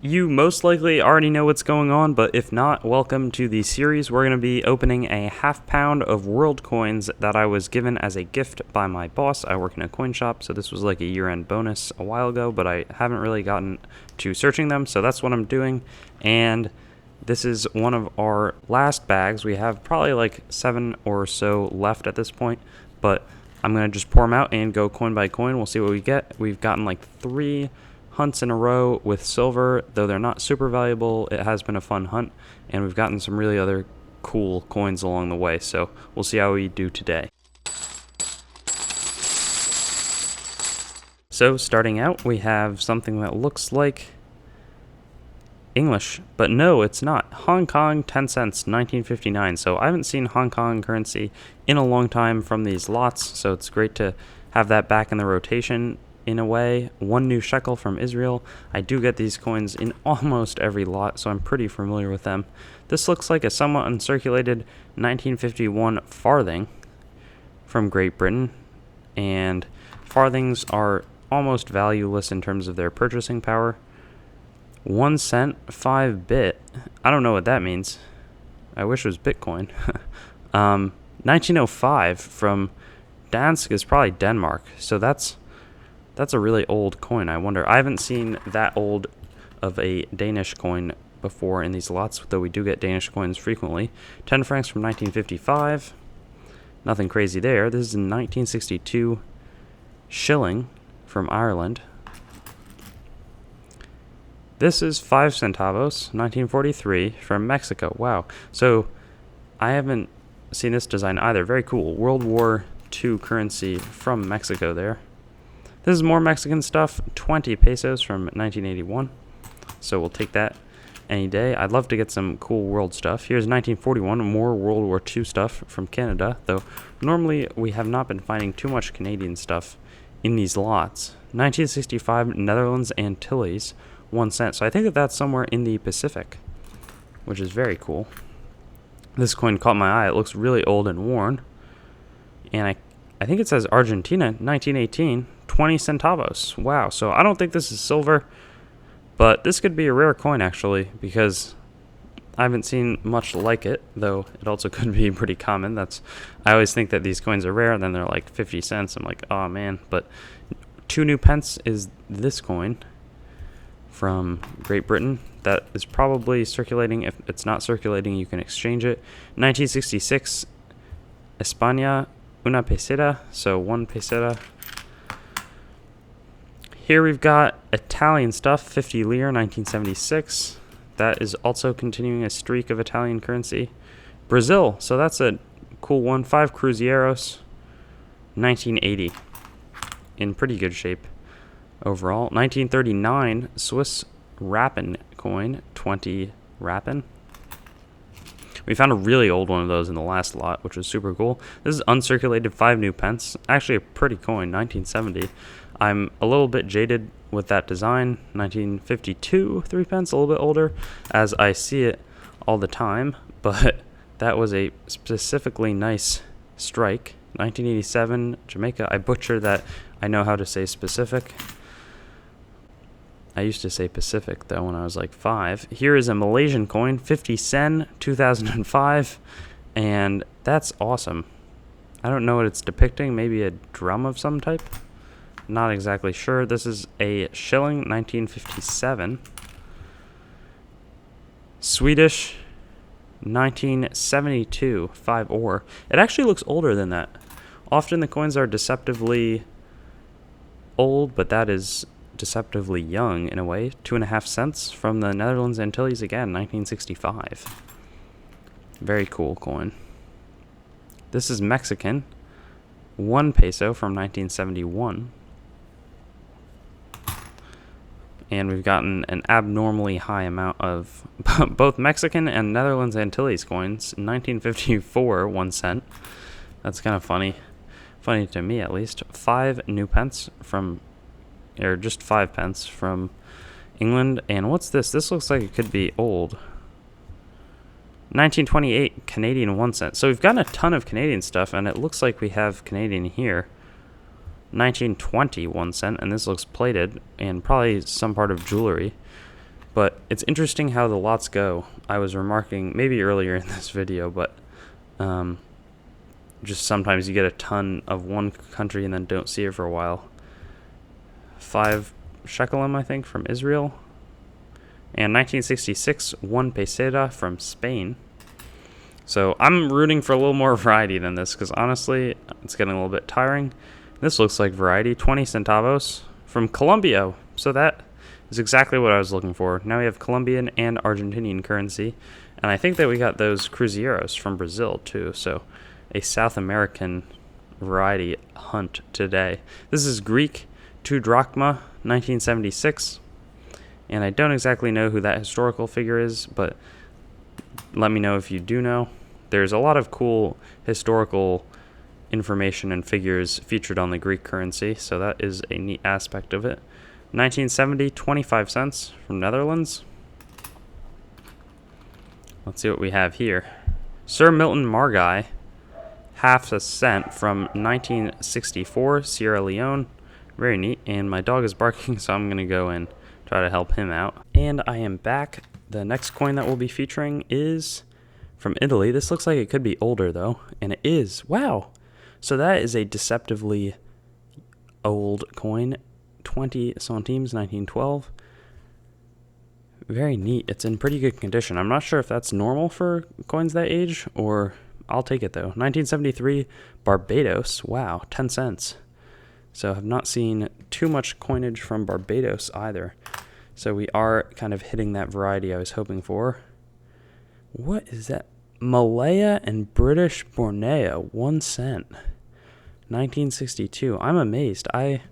You most likely already know what's going on, but if not, welcome to the series. We're going to be opening a half-pound of world coins that I was given as a gift by my boss. I work in a coin shop, so this was like a year-end bonus a while ago, but I haven't really gotten to searching them, so that's what I'm doing. And this is one of our last bags. We have probably like 7 or so left at this point, but I'm going to just pour them out and go coin by coin. We'll see what we get. We've gotten like 3 hunts in a row with silver, though they're not super valuable. It has been a fun hunt, and we've gotten some really other cool coins along the way, so we'll see how we do today. So starting out, we have something that looks like English, but no, it's not. Hong Kong 10 cents 1959. So I haven't seen Hong Kong currency in a long time from these lots, so it's great to have that back in the rotation. In a way, 1 new shekel from Israel. I do get these coins in almost every lot, so I'm pretty familiar with them. This looks like a somewhat uncirculated 1951 farthing from Great Britain, and farthings are almost valueless in terms of their purchasing power. 1 cent, 5 bit. I don't know what that means. I wish it was Bitcoin. 1905 from Dansk is probably Denmark, so that's a really old coin. I wonder. I haven't seen that old of a Danish coin before in these lots, though we do get Danish coins frequently. 10 francs from 1955. Nothing crazy there. This is a 1962 shilling from Ireland. This is 5 centavos, 1943, from Mexico. Wow. So I haven't seen this design either. Very cool. World War II currency from Mexico there. This is more Mexican stuff, 20 pesos from 1981, so we'll take that any day. I'd love to get some cool world stuff. Here's 1941, more World War II stuff from Canada, though normally we have not been finding too much Canadian stuff in these lots. 1965, Netherlands Antilles, 1 cent, so I think that's somewhere in the Pacific, which is very cool. This coin caught my eye. It looks really old and worn, and I think it says Argentina, 1918, 20 centavos. Wow, so I don't think this is silver, but this could be a rare coin actually, because I haven't seen much like it, though it also could be pretty common. I always think that these coins are rare, and then they're like 50 cents. I'm like, oh man, but 2 new pence is this coin from Great Britain. That is probably circulating. If it's not circulating, you can exchange it. 1966, España, una peseta, so 1 peseta. Here we've got Italian stuff, 50 lire, 1976. That is also continuing a streak of Italian currency. Brazil, so that's a cool one, 5 cruzeiros, 1980. In pretty good shape overall. 1939, Swiss Rappen coin, 20 Rappen. We found a really old one of those in the last lot, which was super cool. This is uncirculated 5 new pence. Actually a pretty coin, 1970. I'm a little bit jaded with that design. 1952, 3 pence, a little bit older, as I see it all the time. But that was a specifically nice strike. 1987, Jamaica. I butcher that. I know how to say specific. I used to say Pacific, though, when I was like 5. Here is a Malaysian coin, 50 sen, 2005, and that's awesome. I don't know what it's depicting, maybe a drum of some type? Not exactly sure. This is a shilling, 1957. Swedish, 1972, 5 ore. It actually looks older than that. Often the coins are deceptively old, but that is deceptively young in a way. 2.5 cents from the Netherlands Antilles again, 1965. Very cool coin. This is Mexican, 1 peso from 1971. And we've gotten an abnormally high amount of both Mexican and Netherlands Antilles coins. 1954, 1 cent. That's kind of funny to me at least. 5 new pence from, or just 5 pence from England. And what's this? This looks like it could be old. 1928 Canadian 1 cent. So we've gotten a ton of Canadian stuff, and it looks like we have Canadian here. 1920 1 cent, and this looks plated and probably some part of jewelry. But it's interesting how the lots go. I was remarking maybe earlier in this video, but just sometimes you get a ton of one country and then don't see it for a while. 5 shekelim, I think, from Israel. And 1966, One Peso from Spain. So I'm rooting for a little more variety than this, because honestly, it's getting a little bit tiring. This looks like variety. 20 centavos from Colombia. So that is exactly what I was looking for. Now we have Colombian and Argentinian currency. And I think that we got those cruzeiros from Brazil too. So a South American variety hunt today. This is Greek, 2 drachma, 1976. And I don't exactly know who that historical figure is, but let me know if you do know. There's a lot of cool historical information and figures featured on the Greek currency, so that is a neat aspect of it. 1970, 25 cents from Netherlands. Let's see what we have here. Sir Milton Margai, half a cent from 1964, Sierra Leone. Very neat, and my dog is barking, so I'm going to go and try to help him out. And I am back. The next coin that we'll be featuring is from Italy. This looks like it could be older, though, and it is. Wow! So that is a deceptively old coin. 20 centimes, 1912. Very neat. It's in pretty good condition. I'm not sure if that's normal for coins that age, or I'll take it, though. 1973, Barbados. Wow, 10 cents. So I have not seen too much coinage from Barbados either. So we are kind of hitting that variety I was hoping for. What is that? Malaya and British Borneo, 1 cent. 1962. I'm amazed. I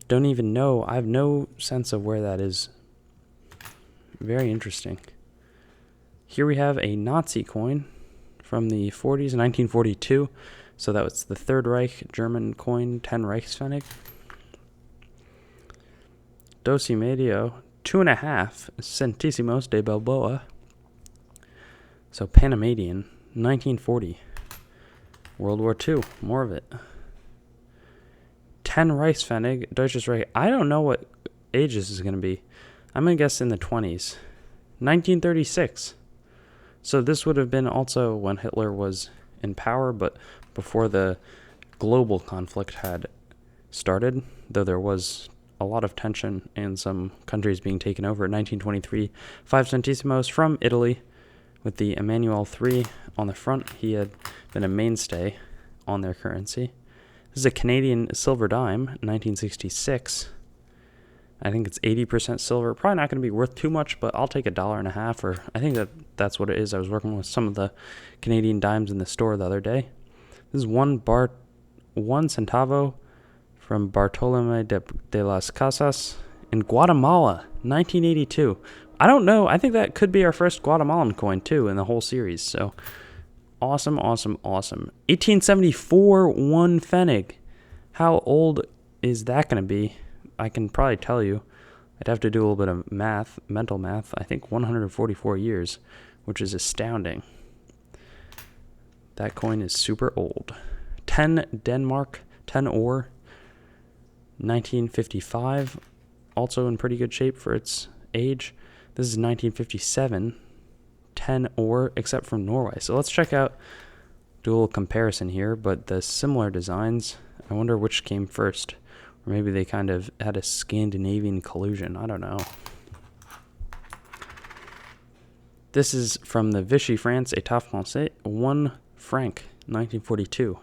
don't even know. I have no sense of where that is. Very interesting. Here we have a Nazi coin from the 40s, 1942. So that was the Third Reich German coin, 10 Reichspfennig. Dosi Medio, 2.5 centésimos de Balboa. So Panamanian, 1940. World War II, more of it. 10 Reichspfennig, Deutsches Reich. I don't know what age this is going to be. I'm going to guess in the 20s. 1936. So this would have been also when Hitler was in power, but before the global conflict had started, though there was a lot of tension and some countries being taken over. 1923, 5 centésimos from Italy with the Emmanuel III on the front. He had been a mainstay on their currency. This is a Canadian silver dime, 1966. I think it's 80% silver. Probably not going to be worth too much, but I'll take $1.50, or I think that's what it is. I was working with some of the Canadian dimes in the store the other day. This is one centavo from Bartolome de las Casas in Guatemala, 1982. I don't know. I think that could be our first Guatemalan coin, too, in the whole series. So, awesome, awesome, awesome. 1874, 1 pfennig. How old is that going to be? I can probably tell you. I'd have to do a little bit of math, mental math. I think 144 years, which is astounding. That coin is super old. 10 Denmark, 10 ore, 1955. Also in pretty good shape for its age. This is 1957. 10 ore, except from Norway. So let's check out, do a little comparison here, but the similar designs, I wonder which came first. Or maybe they kind of had a Scandinavian collusion. I don't know. This is from the Vichy France, État Français, 1 franc, 1942.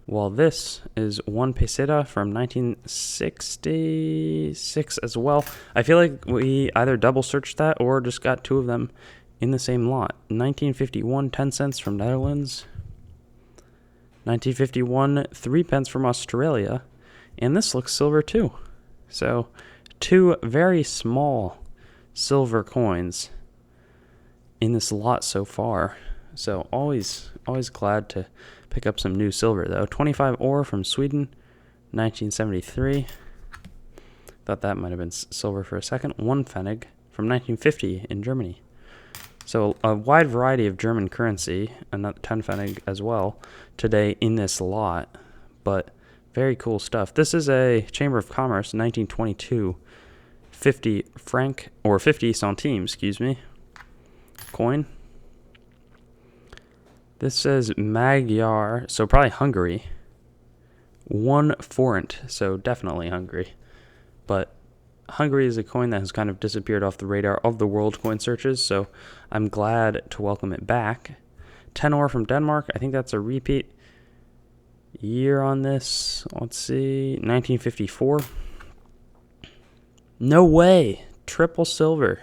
While this is 1 peseta from 1966 as well. I feel like we either double searched that or just got 2 of them in the same lot. 1951, 10 cents from Netherlands. 1951, 3 pence from Australia. And this looks silver too. So 2 very small silver coins in this lot so far. So always glad to pick up some new silver though. 25 ore from Sweden, 1973. Thought that might have been silver for a second. 1 pfennig from 1950 in Germany. So a wide variety of German currency, and 10 pfennig as well, today in this lot. But very cool stuff. This is a Chamber of Commerce 1922 50 franc, or 50 centimes, excuse me, coin. This says Magyar, so probably Hungary. 1 forint, so definitely Hungary. But Hungary is a coin that has kind of disappeared off the radar of the world coin searches, so I'm glad to welcome it back. 10 ore from Denmark, I think that's a repeat. Year on this, let's see, 1954. No way, triple silver.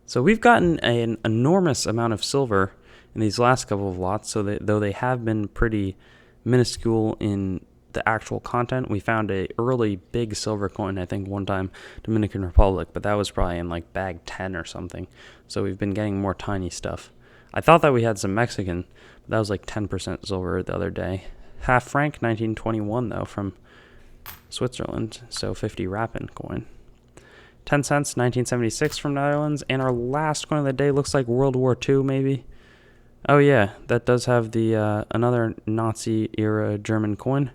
So we've gotten an enormous amount of silver in these last couple of lots, so though they have been pretty minuscule in the actual content, we found a early big silver coin, I think one time, Dominican Republic, but that was probably in like bag 10 or something. So we've been getting more tiny stuff. I thought that we had some Mexican, but that was like 10% silver the other day. Half franc, 1921 though, from Switzerland, so 50 Rappen coin. 10 cents, 1976 from Netherlands, and our last coin of the day looks like World War II maybe. Oh yeah, that does have the another Nazi-era German coin.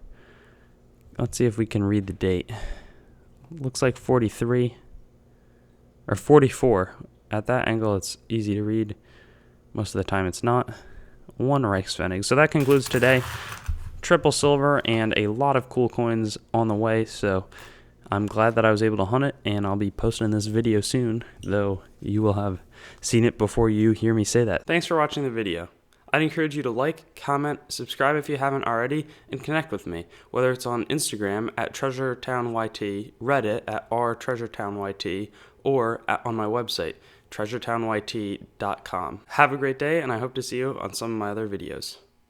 Let's see if we can read the date. Looks like 43, or 44. At that angle, it's easy to read. Most of the time, it's not. 1 Reichspfennig. So that concludes today. Triple silver and a lot of cool coins on the way, so I'm glad that I was able to hunt it, and I'll be posting this video soon, though you will have seen it before you hear me say that. Thanks for watching the video. I'd encourage you to like, comment, subscribe if you haven't already, and connect with me, whether it's on Instagram at TreasureTownYT, Reddit at rTreasureTownYT, or on my website, treasuretownYT.com. Have a great day, and I hope to see you on some of my other videos.